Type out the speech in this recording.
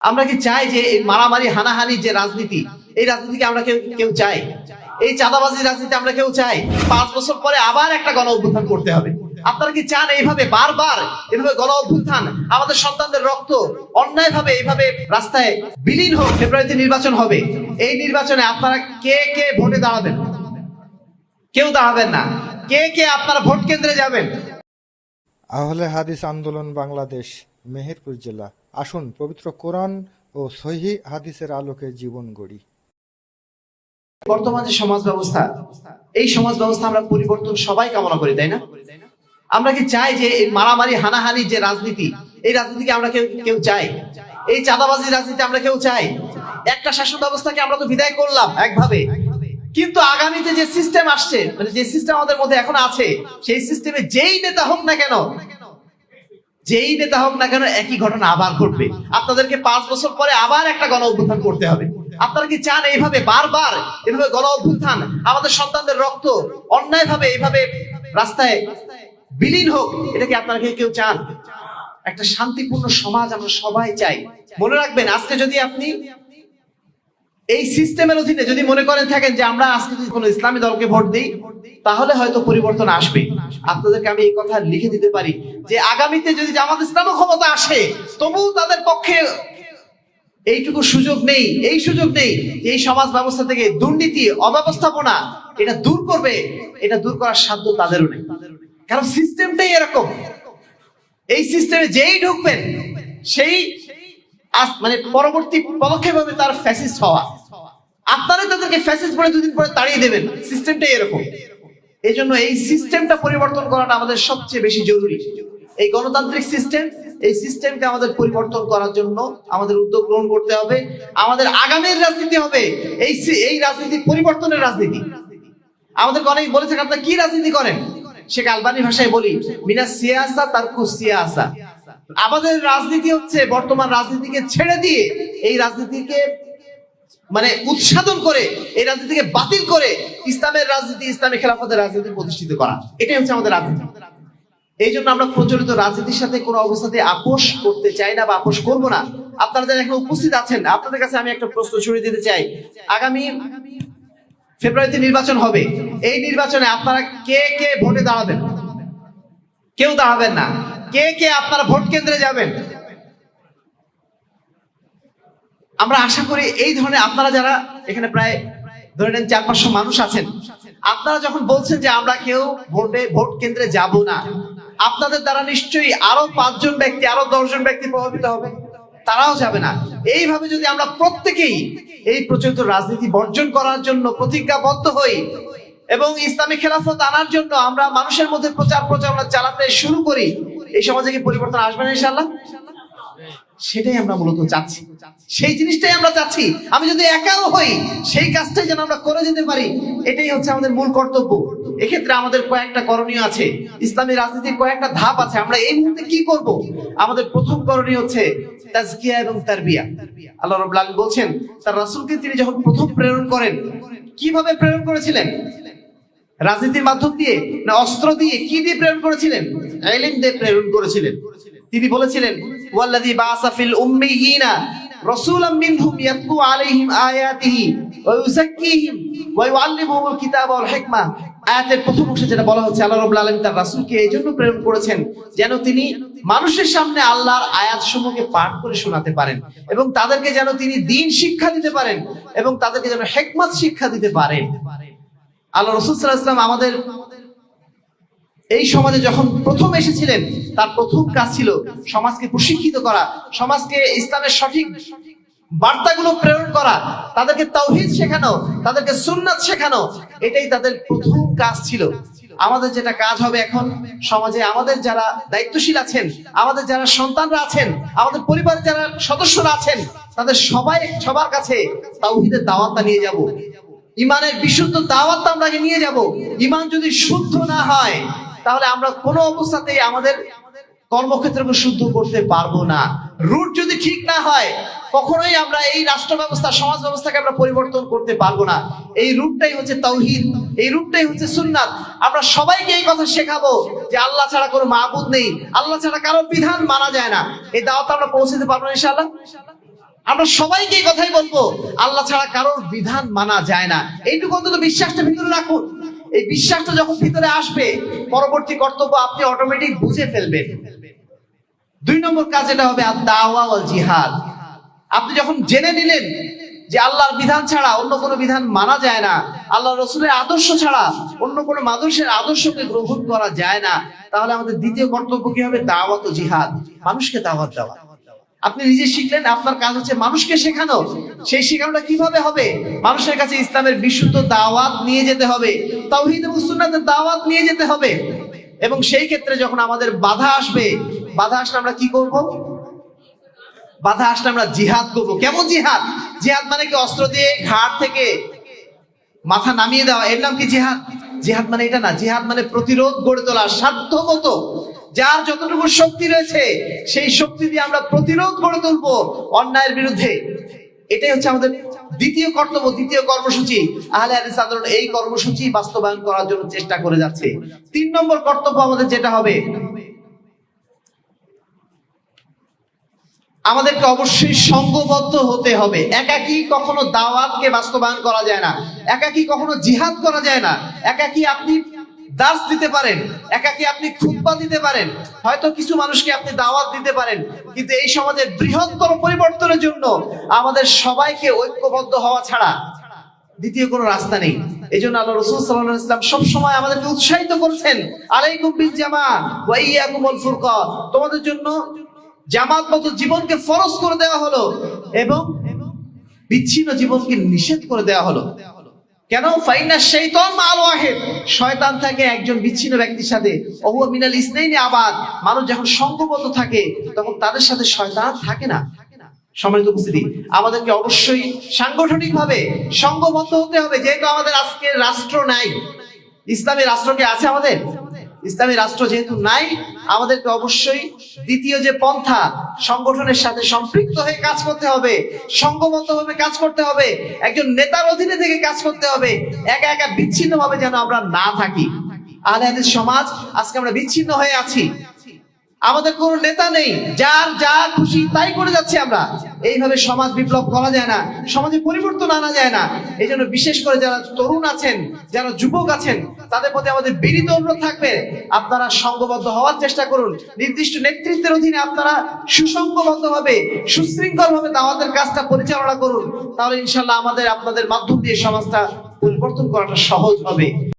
আমরা কি চাই যে এই মারামারি হানাহানি যে রাজনীতি, এই রাজনীতিকে আমরা কেউ কেউ চাই? এই চাঁদাবাজি রাজনীতি আমরা কেউ চাই? 5 বছর পরে আবার একটা গণ অভ্যুত্থান করতে হবে। আপনারা কি চান এইভাবে বারবার এভাবে গণ অভ্যুত্থান, আমাদের সন্তানদের রক্ত অন্যায় ভাবে এইভাবে রাস্তায় বিলীন হোক? ফেব্রুয়ারিতে নির্বাচন হবে, এই নির্বাচনে আপনারা কে কে ভোটে দাঁড়াবেন? কেউ দাঁড়াবেন না। কে কে আপনারা ভোট কেন্দ্রে যাবেন? আহলে হাদিস আন্দোলন বাংলাদেশ, মেহেরপুর জেলা। আসুন পবিত্র কোরআন ও সহিহ হাদিসের আলোকে জীবন গড়ি। বর্তমান যে সমাজ ব্যবস্থা, এই সমাজ ব্যবস্থা আমরা পরিবর্তন সবাই কামনা করি, তাই না? আমরা কি চাই যে এই মারামারি হানাহানি যে রাজনীতি, এই রাজনীতিকে আমরা কেউ কেউ চাই? এই চাঁদাবাজি রাজনীতি আমরা কেউ চাই? একটা শাসন ব্যবস্থাকে আমরা তো বিদায় করলাম একভাবে, কিন্তু আগামীতে যে সিস্টেম আসছে, মানে যে সিস্টেম আমাদের মধ্যে এখন আছে, সেই সিস্টেমে যেই নেতা হোক না কেন, একই ঘটনা আবার ঘটবে। আপনাদেরকে 5 বছর পরে আবার একটা গণ অভ্যুত্থান করতে হবে। আপনারা কি চান এইভাবে বারবার এভাবে গণ অভ্যুত্থান, আমাদের সন্তানদের রক্ত অন্যায় ভাবে এইভাবে রাস্তায় বিলীন হোক? এটা কি আপনারা কেউ চান? একটা শান্তিপূর্ণ সমাজ আমরা সবাই চাই। মনে রাখবেন, আজকে যদি আপনি এই সিস্টেমের অধীনে যদি মনে করেন থাকেন যে আমরা আজকে যদি কোনো ইসলামী দলকে ভোট দিই তাহলে হয়তো পরিবর্তন আসবে, আপনাদেরকে আমি এই কথা লিখে দিতে পারি যে আগামীতে যদি জামাত ইসলামী ক্ষমতা আসে, তবুও তাদের পক্ষে এইটুকু সুযোগ নেই, এই সুযোগ নেই এই সমাজ ব্যবস্থা থেকে দুর্নীতি, অব্যবস্থাপনা এটা দূর করবে। এটা দূর করার সাধ্য তাদেরও নেই, কারণ সিস্টেমটাই এরকম। এই সিস্টেমে যেই ঢুকবেন সেই মানে পরবর্তী পদক্ষেপ হবে তার ফ্যাসিস্ট হওয়া। আপনারা তাদেরকে ফ্যাসিস্ট বলে 2 দিন পরে তাড়িয়ে দেবেন। সিস্টেমটাই এরকম। এই জন্য এই সিস্টেমটা পরিবর্তন করাটা আমাদের সবচেয়ে বেশি জরুরি। এই গণতান্ত্রিক সিস্টেম, এই সিস্টেমকে আমাদের পরিবর্তন করার জন্য আমাদের উদ্যোগ গ্রহণ করতে হবে। আমাদের আগামীর রাজনীতি হবে এই রাজনীতি পরিবর্তনের রাজনীতি। আমাদের অনেক বলে থাকে আপনারা কি রাজনীতি করেন? শেখ আলবানী ভাষায় বলি, মিনা সিয়াসা তারকু সিয়াসা। আমাদের রাজনীতি হচ্ছে বর্তমান রাজনীতিকে ছেড়ে দিয়ে এই রাজনীতিকে মানে উৎসাদন করে, এই রাজনীতিকে বাতিল করে ইসলামের রাজনীতি, ইসলামী খেলাফতের রাজনীতি প্রতিষ্ঠিত করা। এটাই হচ্ছে আমাদের রাজনীতি। এই জন্য আমরা প্রচলিত রাজনীতির সাথে কোনো অবস্থাতে আপোষ করতে চাই না বা আপোষ করব না। আপনারা যারা এখানে উপস্থিত আছেন, আপনাদের কাছে আমি একটা প্রশ্ন ছুড়ে দিতে চাই। আগামী ফেব্রুয়ারিতে নির্বাচন হবে, এই নির্বাচনে আপনারা কে কে ভোটে দাঁড়াবেন? কেউ দাঁড়াবেন না। কে কে আপনারা ভোট কেন্দ্রে যাবেন? আমরা আশা করি এই ধরনের আপনারা যারা এখানে প্রায় ধরে নেন 400-500 মানুষ আছেন, আপনারা যখন বলছেন যে আমরা কেউ ভোট কেন্দ্রে যাব না, আপনাদের দ্বারা নিশ্চয়ই আরো 5 জন ব্যক্তি, আরো 10 জন ব্যক্তি প্রভাবিত হবে, তারাও যাবে না। এইভাবে যদি আমরা প্রত্যেকেই এই প্রচলিত রাজনীতি বর্জন করার জন্য প্রতিজ্ঞাবদ্ধ হই এবং ইসলামী খেলাফত আনার জন্য আমরা মানুষের মধ্যে প্রচার প্রচারণা চালাতে শুরু করি, এই সমাজে কি পরিবর্তন আসবে না ইনশাআল্লাহ? সেটাই আমরা মূলত চাচ্ছি, সেই জিনিসটাই আমরা চাচ্ছি। আমি যদি একাও হই, সেই কাজটাই যেন আমরা করে যেতে পারি, এটাই হচ্ছে আমাদের মূল কর্তব্য। এক্ষেত্রে আমাদের কয়েকটা করণীয় আছে, ইসলামী রাজনীতির কয়েকটা ধাপ আছে। আমরা এই মুহূর্তে কি করব? আমাদের প্রথম করণীয় হচ্ছে তাজকিয়া এবং তারবিয়া। আল্লাহ রাব্বুল আলামিন বলছেন, তার রাসূলকে তিনি যখন প্রথম প্রেরণ করেন, কিভাবে প্রেরণ করেছিলেন? রাজনীতির মাধ্যম দিয়ে না অস্ত্র দিয়ে? কি দিয়ে প্রেরণ করেছিলেন? ইলম দিয়ে প্রেরণ করেছিলেন। তিনি বলেছিলেন, ওয়াল্লাযী বাআসা ফিল উম্মিয়িনা রাসূলাম মিনহুম ইয়াতলু আলাইহিম আয়াতিহি ওয়া ইউযাক্কিহিম ওয়া ইউআল্লিমুহুমুল কিতাবা ওয়াল হিকমা। আয়াতের প্রথম অংশে যেটা বলা হচ্ছে, আল্লাহ রাব্বুল আলামিন তার রাসূলকে এই জন্য প্রেরণ করেছেন যেন তিনি মানুষের সামনে আল্লাহর আয়াতসমূহকে পাঠ করে শোনাতে পারেন এবং তাদেরকে যেন তিনি দ্বীন শিক্ষা দিতে পারেন এবং তাদেরকে যেন হিকমত শিক্ষা দিতে পারেন। আল্লাহ রাসূল সাল্লাল্লাহু আলাইহি ওয়াসাল্লাম আমাদের এই সমাজে যখন প্রথম এসেছিলেন, তার প্রথম কাজ ছিল সমাজকে প্রশিক্ষিত করা, সমাজকে ইসলামের সঠিক বার্তাগুলো প্রেরণ করা, তাদেরকে তাওহীদ শেখানো, তাদেরকে সুন্নাত শেখানো। এটাই তাদের প্রথম কাজ ছিল। আমাদের যেটা কাজ হবে এখন সমাজে, আমাদের যারা দায়িত্বশীল আছেন, আমাদের যারা সন্তানরা আছেন, আমাদের পরিবারের যারা সদস্যরা আছেন, তাদের সবার কাছে তাওহীদের দাওয়াতটা নিয়ে যাব, ইমানের বিশুদ্ধ দাওয়াতটা আমরা নিয়ে যাব। ইমান যদি শুদ্ধ না হয় তাহলে আমরা কোনো অবস্থাতেই আমাদের কর্মক্ষেত্রকে শুদ্ধ করতে পারবো না। রুট যদি ঠিক না হয় কখনোই আমরা এই রাষ্ট্র ব্যবস্থা, সমাজ ব্যবস্থাকে আমরা পরিবর্তন করতে পারবো না। এই রুটটাই হচ্ছে তাওহীদ, এই রুটটাই হচ্ছে সুন্নাত। আমরা সবাইকে এই কথা শেখাবো যে আল্লাহ ছাড়া কোনো মাবুদ নেই, আল্লাহ ছাড়া কারো বিধান মানা যায় না। এই দাওয়াত আমরা পৌঁছাতে পারবো না ইনশাআল্লাহ? আমরা সবাইকে এই কথাই বলবো, আল্লাহ ছাড়া কারোর বিধান মানা যায় না। এইটুকু অন্তত বিশ্বাসটা ভিতরে রাখুন। এই বিশ্বাসটা যখন ভিতরে আসবে, পরবর্তী কর্তব্য আপনি অটোমেটিক বুঝে ফেলবেন। 2 নম্বর কাজ এটা হবে আদ-দাওয়া ওয়াল জিহাদ। আপনি যখন জেনে নিলেন যে আল্লাহর বিধান ছাড়া অন্য কোনো বিধান মানা যায় না, আল্লাহ রসুলের আদর্শ ছাড়া অন্য কোনো মানুষের আদর্শকে গ্রহণ করা যায় না, তাহলে আমাদের দ্বিতীয় কর্তব্য কি হবে? দাওয়াত ও জিহাদ, মানুষকে দাওয়াত দেওয়া। আপনি নিজে শিখলেন, আপনার কাজ হচ্ছে মানুষকে শেখানো। সেই শেখানোটা কিভাবে হবে? মানুষের কাছে ইসলামের বিশুদ্ধ দাওয়াত নিয়ে যেতে হবে, তাওহীদ এবং সুন্নাতের দাওয়াত নিয়ে যেতে হবে। এবং সেই ক্ষেত্রে যখন আমাদের বাধা আসবে, বাধা আসলে আমরা কি করব? বাধা আসলে আমরা জিহাদ করব। কেমন জিহাদ? জিহাদ মানে কি অস্ত্র দিয়ে ঘাট থেকে মাথা নামিয়ে দেওয়া, এর নাম কি জিহাদ? জিহাদ মানে এটা না। জিহাদ মানে প্রতিরোধ গড়ে তোলা, সাধ্যমতো যার যতটুকু শক্তি রয়েছে সেই শক্তি দিয়ে আমরা প্রতিরোধ গড়ে তুলবো অন্যায়ের বিরুদ্ধে। এটাই হচ্ছে আমাদের দ্বিতীয় কর্তব্য, দ্বিতীয় কর্মসূচি। আহলে হাদিস আন্দোলন এই কর্মসূচি বাস্তবায়ন করার জন্য চেষ্টা করে যাচ্ছে। 3 নম্বর কর্তব্য আমাদের যেটা হবে, আমাদেরকে অবশ্যই সংঘবদ্ধ হতে হবে। একাকী কখনো দাওয়াতকে বাস্তবায়ন করা যায় না, একাকী কখনো জিহাদ করা যায় না। একাকী আপনি দার্স দিতে পারেন, একাকী আপনি খুতবা দিতে পারেন, হয়তো কিছু মানুষকে আপনি দাওয়াত দিতে পারেন, কিন্তু এই সমাজের বৃহত্তর পরিবর্তনের জন্য আমাদের সবাইকে ঐক্যবদ্ধ হওয়া ছাড়া দ্বিতীয় কোনো রাস্তা নেই। এই জন্য আল্লাহ রাসূল সাল্লাল্লাহু আলাইহি ওয়াসাল্লাম সবসময় আমাদেরকে উৎসাহিত করেছেন, আলাইকুম বিল জামা ওয়া ইয়াকুমুল ফুরকা, তোমাদের জন্য জামাতবদ্ধ জীবনকে ফরজ করে দেওয়া হলো এবং বিচ্ছিন্ন জীবনকে নিষেধ করে দেওয়া হলো। কেন? ফাইন্না শাইতান মাল ওয়াহিদ, শয়তান থাকে একজন বিচ্ছিন্ন ব্যক্তির সাথে। ওহুয়া মিনাল ইসনাইনি আবাদ, মানুষ যখন সংঘবদ্ধ থাকে তখন তাদের সাথে শয়তান থাকে না। সম্মানিত উপস্থিতি, আমাদেরকে অবশ্যই সাংগঠনিকভাবে সংঘবদ্ধ হতে হবে। যেহেতু আমাদের আজকে রাষ্ট্র নাই, ইসলামী রাষ্ট্র কি আছে আমাদের? ইসলামী রাষ্ট্র যেহেতু নাই, আমাদেরকে অবশ্যই দ্বিতীয় যে পন্থা, সংগঠনের সাথে সম্পৃক্ত হয়ে কাজ করতে হবে, সংঘবদ্ধভাবে কাজ করতে হবে, একজন নেতার অধীনে থেকে কাজ করতে হবে। একা একা বিচ্ছিন্নভাবে যেন আমরা না থাকি। আহলে হাদিস সমাজ আজকে আমরা বিচ্ছিন্ন হয়ে আছি, আমাদের কোনো নেতা নেই, যার যা খুশি তাই করে যাচ্ছি আমরা। এইভাবে সমাজ বিপ্লব করা যায় না, সমাজে পরিবর্তন আনা যায় না। এই জন্য বিশেষ করে যারা তরুণ আছেন, যারা যুবক আছেন, তাদের প্রতি আমাদের বিনীত অনুরোধ থাকবে, আপনারা সংঘবদ্ধ হওয়ার চেষ্টা করুন। নির্দিষ্ট নেতৃত্বের অধীনে আপনারা সুসংঘবদ্ধভাবে, সুশৃঙ্খলভাবে দাওয়াতের কাজটা পরিচালনা করুন। তাহলে ইনশাআল্লাহ আমাদের আপনাদের মাধ্যম দিয়ে সমাজটা পরিবর্তন করাটা সহজ হবে।